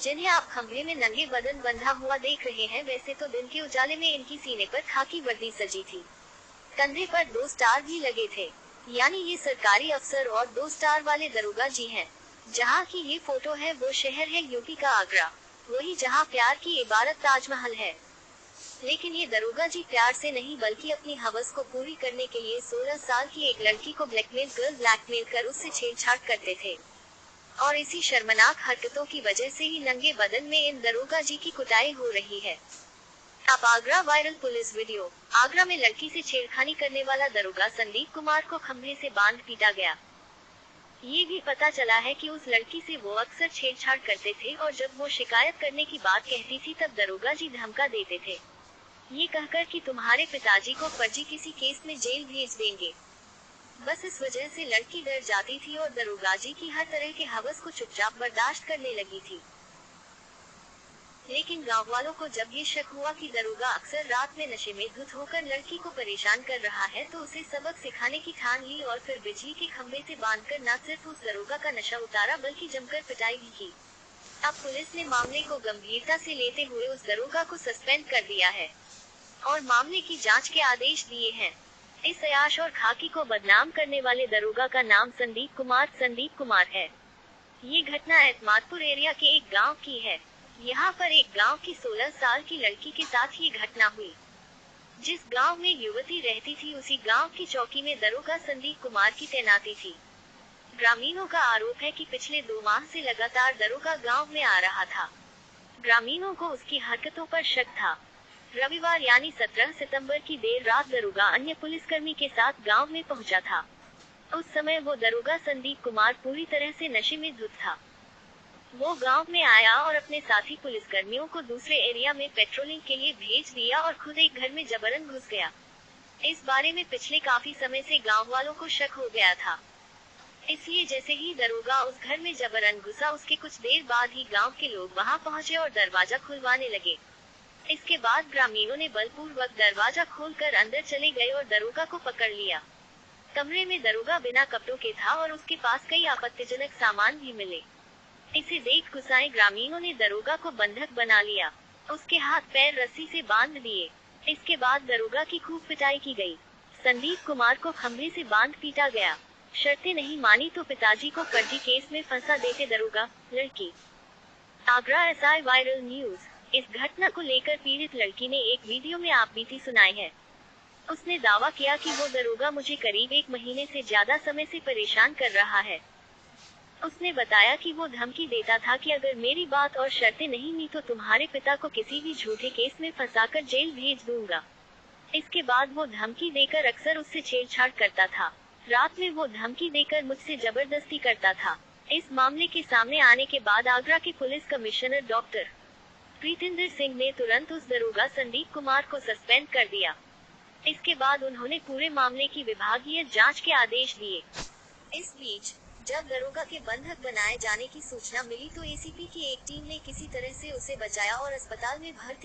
जिन्हें आप खंभे में नंगे बदन बंधा हुआ देख रहे हैं, वैसे तो दिन के उजाले में इनकी सीने पर खाकी वर्दी सजी थी। कंधे पर 2 स्टार भी लगे थे, यानी ये सरकारी अफसर और 2 स्टार वाले दरोगा जी हैं। जहाँ की ये फोटो है वो शहर है यूपी का आगरा, वही जहाँ प्यार की इबारत ताजमहल है। लेकिन ये दरोगा जी प्यार से नहीं बल्कि अपनी हवस को पूरी करने के लिए 16 साल की एक लड़की को ब्लैकमेल कर उससे छेड़छाड़ करते थे। और इसी शर्मनाक हरकतों की वजह से ही नंगे बदन में इन दरोगा जी की कुटाई हो रही है। अब Agra viral police video. Agra में लड़की से छेड़खानी करने वाला दरोगा संदीप कुमार को खंभे से बांध पीटा गया। ये भी पता चला है कि उस लड़की से वो अक्सर छेड़छाड़ करते थे और जब वो शिकायत करने की बात कहती थी तब दरोगा जी धमका देते थे, ये कहकर कि तुम्हारे पिताजी को फर्जी किसी केस में जेल भेज देंगे। बस इस वजह से लड़की डर जाती थी और दरोगा जी की हर तरह के हवस को चुपचाप बर्दाश्त करने लगी थी। लेकिन गांव वालों को जब ये शक हुआ कि दरोगा अक्सर रात में नशे में धुत होकर लड़की को परेशान कर रहा है, तो उसे सबक सिखाने की ठान ली और फिर बिजली के खंभे से बांधकर न सिर्फ उस दरोगा का नशा उतारा बल्कि जमकर पिटाई भी की। अब पुलिस ने मामले को गंभीरता से लेते हुए उस दरोगा को सस्पेंड कर दिया है और मामले की जांच के आदेश दिए हैं। इस अयाश और खाकी को बदनाम करने वाले दरोगा का नाम संदीप कुमार है। ये घटना एतमादपुर एरिया के एक गांव की है। यहाँ पर एक गांव की 16 साल की लड़की के साथ ये घटना हुई। जिस गांव में युवती रहती थी उसी गांव की चौकी में दरोगा संदीप कुमार की तैनाती थी। ग्रामीणों का आरोप है कि पिछले 2 माह से लगातार दरोगा गांव में आ रहा था। ग्रामीणों को उसकी हरकतों पर शक था। रविवार यानी 17 सितंबर की देर रात दरोगा अन्य पुलिसकर्मी के साथ गांव में पहुंचा था। उस समय वो दरोगा संदीप कुमार पूरी तरह से नशे में धुत था। वो गांव में आया और अपने साथी पुलिसकर्मियों को दूसरे एरिया में पेट्रोलिंग के लिए भेज दिया और खुद एक घर में जबरन घुस गया। इस बारे में पिछले काफी समय से गांव वालों को शक हो गया था। इसलिए जैसे ही दरोगा उस घर में जबरन घुसा, उसके कुछ देर बाद ही गांव के लोग वहां पहुंचे और दरवाजा खुलवाने लगे। इसके बाद ग्रामीणों ने बलपूर्वक दरवाजा खोलकर अंदर चले गए और दरोगा को पकड़ लिया। कमरे में दरोगा बिना कपड़ों के था और उसके पास कई आपत्तिजनक सामान भी मिले। इसे देख गुस्साए ग्रामीणों ने दरोगा को बंधक बना लिया। उसके हाथ पैर रस्सी से बांध दिए। इसके बाद दरोगा की खूब पिटाई की गई। संदीप कुमार को खंभे से बांध पीटा गया। शर्तें नहीं मानी तो पिताजी को फर्जी केस में फंसा देते दरोगा, लड़की। Agra SI viral news. इस घटना को लेकर पीड़ित लड़की ने एक वीडियो में आप बीती सुनाई है। उसने दावा किया कि वो दरोगा मुझे करीब 1 महीने से ज्यादा समय से परेशान कर रहा है। उसने बताया कि वो धमकी देता था कि अगर मेरी बात और शर्तें नहीं ली तो तुम्हारे पिता को किसी भी झूठे केस में फंसाकर जेल भेज दूंगा। इसके बाद वो धमकी देकर अक्सर उससे छेड़छाड़ करता था। रात में वो धमकी देकर मुझसे जबरदस्ती करता था। इस मामले के सामने आने के बाद आगरा के police commissioner doctor Preetinder Singh ने तुरंत उस दरोगा संदीप कुमार को सस्पेंड कर दिया। इसके बाद उन्होंने पूरे मामले की विभागीय जांच के आदेश दिए। इस बीच जब दरोगा के बंधक बनाए जाने की सूचना मिली तो एसीपी की एक टीम ने किसी तरह से उसे बचाया और अस्पताल में भर्ती